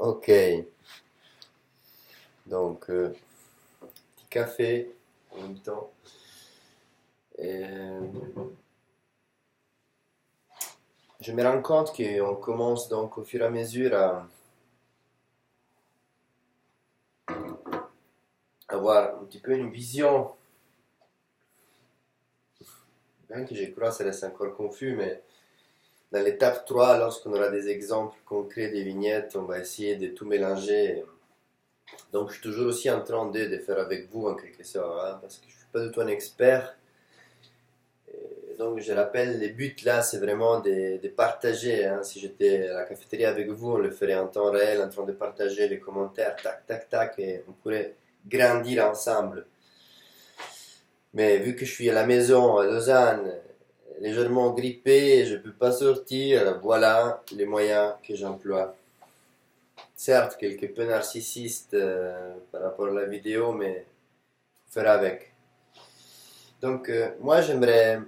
Ok, donc petit café en même temps. Et, je me rends compte qu'on commence donc au fur et à mesure à avoir un petit peu une vision, bien que je crois que ça reste encore confus, mais dans l'étape 3, lorsqu'on aura des exemples concrets des vignettes, on va essayer de tout mélanger. Donc je suis toujours aussi en train de faire avec vous en quelque sorte, hein, parce que je ne suis pas du tout un expert. Donc, je rappelle, les buts là, c'est vraiment de partager, hein. Si j'étais à la cafétéria avec vous, on le ferait en temps réel, en train de partager les commentaires, tac, tac, tac, et on pourrait grandir ensemble. Mais vu que je suis à la maison, à Lausanne, légèrement grippé, je ne peux pas sortir, voilà les moyens que j'emploie. Certes, quelque peu narcissiste par rapport à la vidéo, mais faut faire avec. Donc, moi, j'aimerais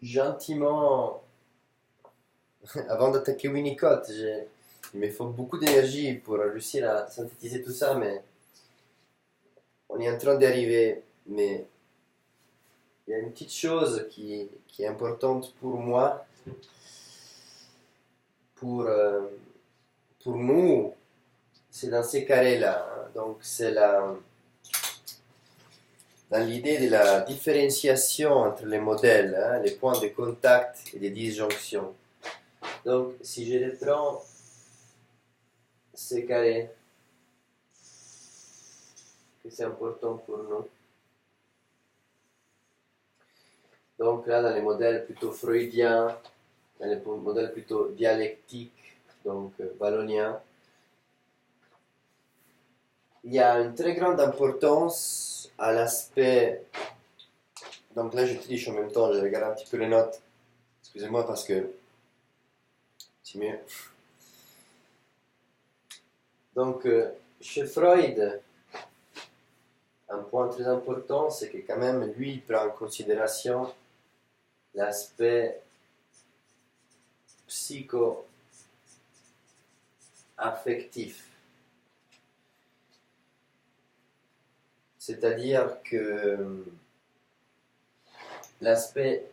gentiment avant d'attaquer Winnicott, il me faut beaucoup d'énergie pour réussir à synthétiser tout ça, mais on est en train d'y arriver. Mais il y a une petite chose qui est importante pour moi, pour, euh, pour nous, c'est dans ces carrés-là, hein. Donc c'est dans l'idée de la différenciation entre les modèles, hein, les points de contact et les disjonctions. Donc si je reprends ces carrés, que c'est important pour nous. Donc là, dans les modèles plutôt freudiens, dans les modèles plutôt dialectiques, donc walloniens, il y a une très grande importance à l'aspect. Donc là, je triche en même temps, je regarde un petit peu les notes. Excusez-moi parce que c'est mieux. Donc, chez Freud, un point très important, c'est que quand même, lui, il prend en considération l'aspect psycho-affectif. C'est-à-dire que l'aspect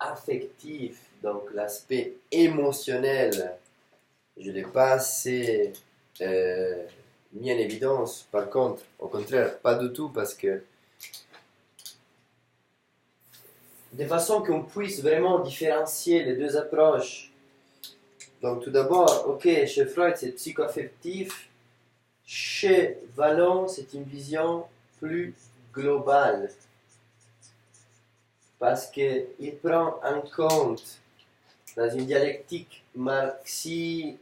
affectif, donc l'aspect émotionnel, je ne l'ai pas assez mis en évidence. Par contre, au contraire, pas du tout, parce que de façon qu'on puisse vraiment différencier les deux approches. Donc tout d'abord, ok, chez Freud c'est psychoaffectif, chez Vallon c'est une vision plus globale, parce qu'il prend en compte dans une dialectique marxiste,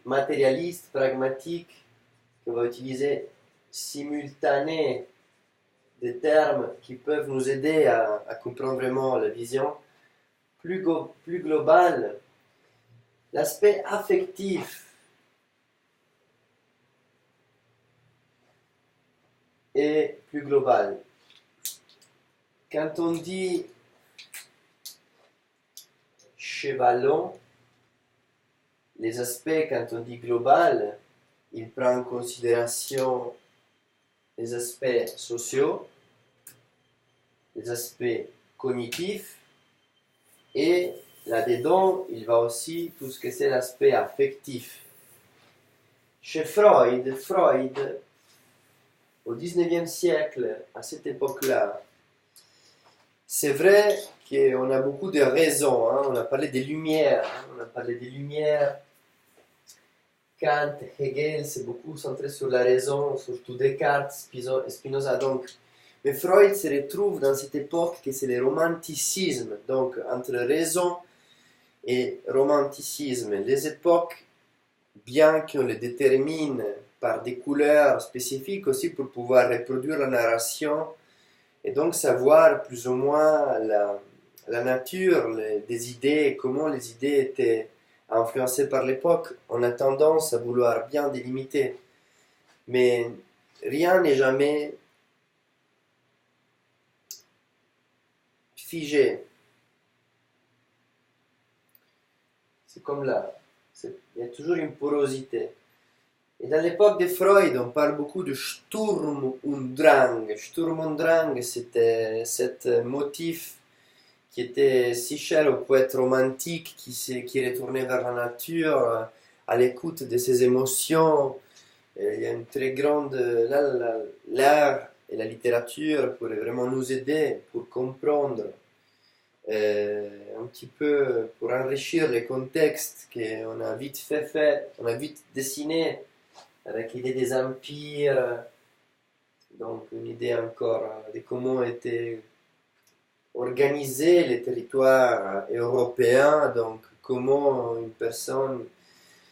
pragmatique, qu'on va utiliser simultanée des termes qui peuvent nous aider à comprendre vraiment la vision plus globale, l'aspect affectif est plus global. Quand on dit chez Vallon, les aspects, quand on dit global, il prend en considération les aspects sociaux, les aspects cognitifs, et là-dedans, il va aussi tout ce que c'est l'aspect affectif. Chez Freud, au 19e siècle, à cette époque-là, c'est vrai qu'on a beaucoup de raisons, hein. On a parlé des Lumières, hein. On a parlé des Lumières. Kant, Hegel, c'est beaucoup centré sur la raison, surtout Descartes, Spinoza. Donc, mais Freud se retrouve dans cette époque que c'est le romanticisme, donc entre raison et romanticisme. Les époques, bien qu'on les détermine par des couleurs spécifiques aussi pour pouvoir reproduire la narration et donc savoir plus ou moins la nature des idées, comment les idées étaient influencées par l'époque, on a tendance à vouloir bien délimiter. Mais rien n'est jamais figé. C'est comme Il y a toujours une porosité. Et dans l'époque de Freud, on parle beaucoup de Sturm und Drang. Sturm und Drang, c'était ce motif qui était si cher au poète romantique qui retournait vers la nature, à l'écoute de ses émotions. Et il y a une très grande... L'art et la littérature pourraient vraiment nous aider pour comprendre un petit peu, pour enrichir les contextes qu'on a vite on a vite dessiné avec l'idée des empires, donc une idée encore de comment étaient organisés les territoires européens, donc comment une personne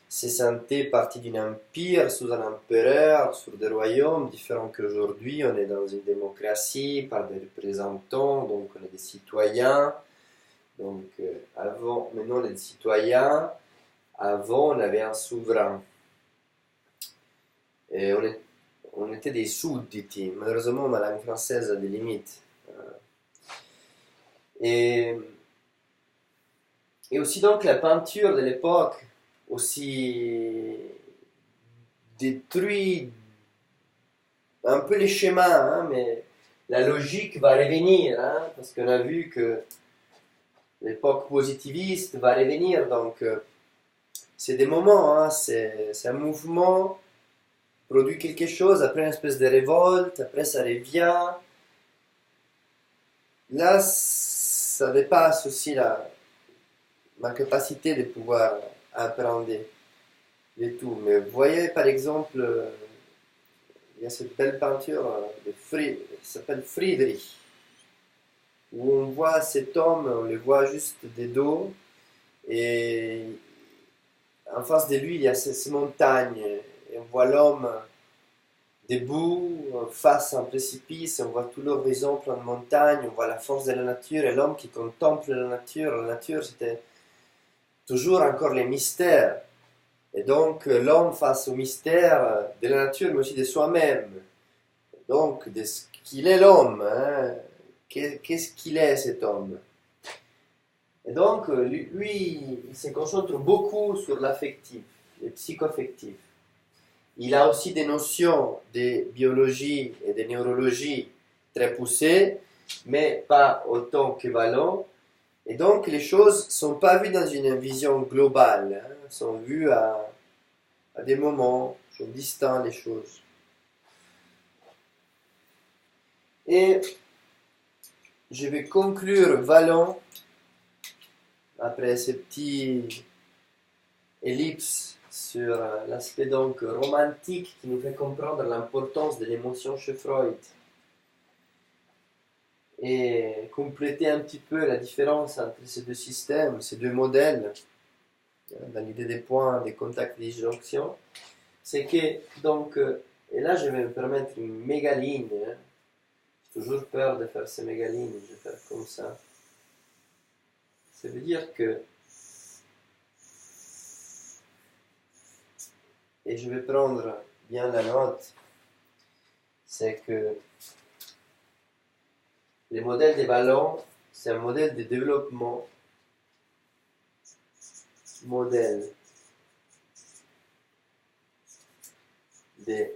se sentait partie d'un empire sous un empereur, sur des royaumes différents qu'aujourd'hui. On est dans une démocratie par des représentants, donc on est des citoyens. Donc maintenant on est des citoyens, avant on avait un souverain. Et on était des sudditi. Malheureusement, ma langue française a des limites. Et aussi donc la peinture de l'époque aussi détruit un peu les schémas, hein, mais la logique va revenir, hein, parce qu'on a vu que l'époque positiviste va revenir, donc c'est des moments, hein, c'est un mouvement, produit quelque chose, après une espèce de révolte, après ça revient. Là, ça dépasse aussi ma capacité de pouvoir apprendre et tout. Mais vous voyez, par exemple, il y a cette belle peinture qui s'appelle Friedrich, où on voit cet homme, on le voit juste des dos, et en face de lui, il y a ces montagnes, et on voit l'homme debout, face à un précipice, on voit tout l'horizon plein de montagnes, on voit la force de la nature, et l'homme qui contemple la nature. La nature, c'était toujours encore les mystères. Et donc, l'homme face au mystère de la nature, mais aussi de soi-même. Donc, de ce qu'il est l'homme. Hein? Qu'est-ce qu'il est, cet homme? Et donc, lui, il se concentre beaucoup sur l'affectif, le psychoaffectif. Il a aussi des notions de biologie et de neurologie très poussées, mais pas autant que Vallon. Et donc, les choses ne sont pas vues dans une vision globale, hein, sont vues à des moments, sont distincts les choses. Et je vais conclure Vallon, après ces petits ellipses sur l'aspect donc romantique qui nous fait comprendre l'importance de l'émotion chez Freud, et compléter un petit peu la différence entre ces deux systèmes, ces deux modèles, dans l'idée des points, des contacts, des disjonctions. C'est que, donc, et là je vais me permettre une méga ligne, hein. J'ai toujours peur de faire ces méga lignes, je vais faire comme ça. Ça veut dire que, et je vais prendre bien la note, c'est que le modèle des ballons, c'est un modèle de développement, modèle de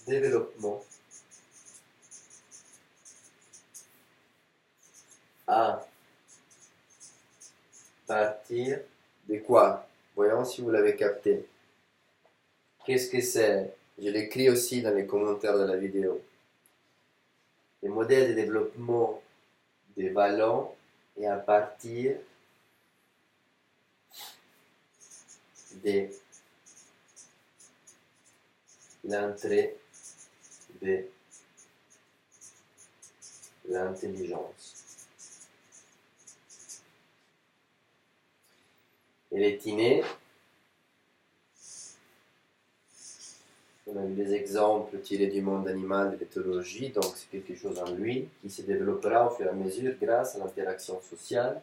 développement à partir de quoi? Voyons si vous l'avez capté. Qu'est-ce que c'est? Je l'écris aussi dans les commentaires de la vidéo. Le modèle de développement des ballons est à partir de l'entrée de l'intelligence. Et l'étiné, on a vu des exemples tirés du monde animal de l'éthologie, donc c'est quelque chose en lui qui se développera au fur et à mesure grâce à l'interaction sociale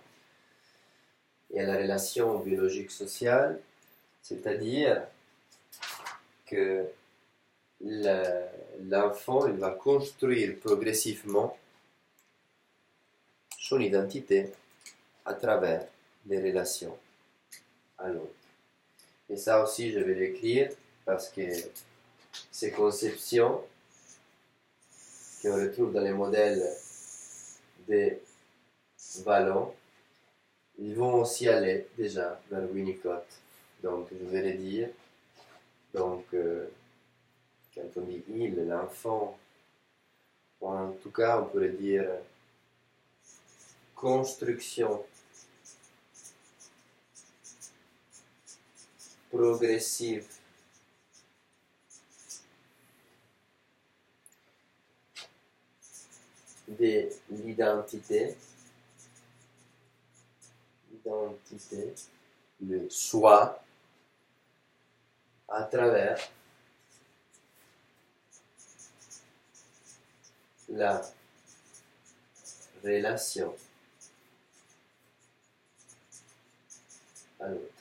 et à la relation biologique sociale, c'est-à-dire que l'enfant il va construire progressivement son identité à travers les relations à l'autre. Et ça aussi, je vais l'écrire parce que ces conceptions qu'on retrouve dans les modèles des Vallon, ils vont aussi aller déjà vers Winnicott. Donc, je vais les dire. Donc, quand on dit il, l'enfant, ou en tout cas, on pourrait dire construction progressive de l'identité, le soi, à travers la relation à l'autre.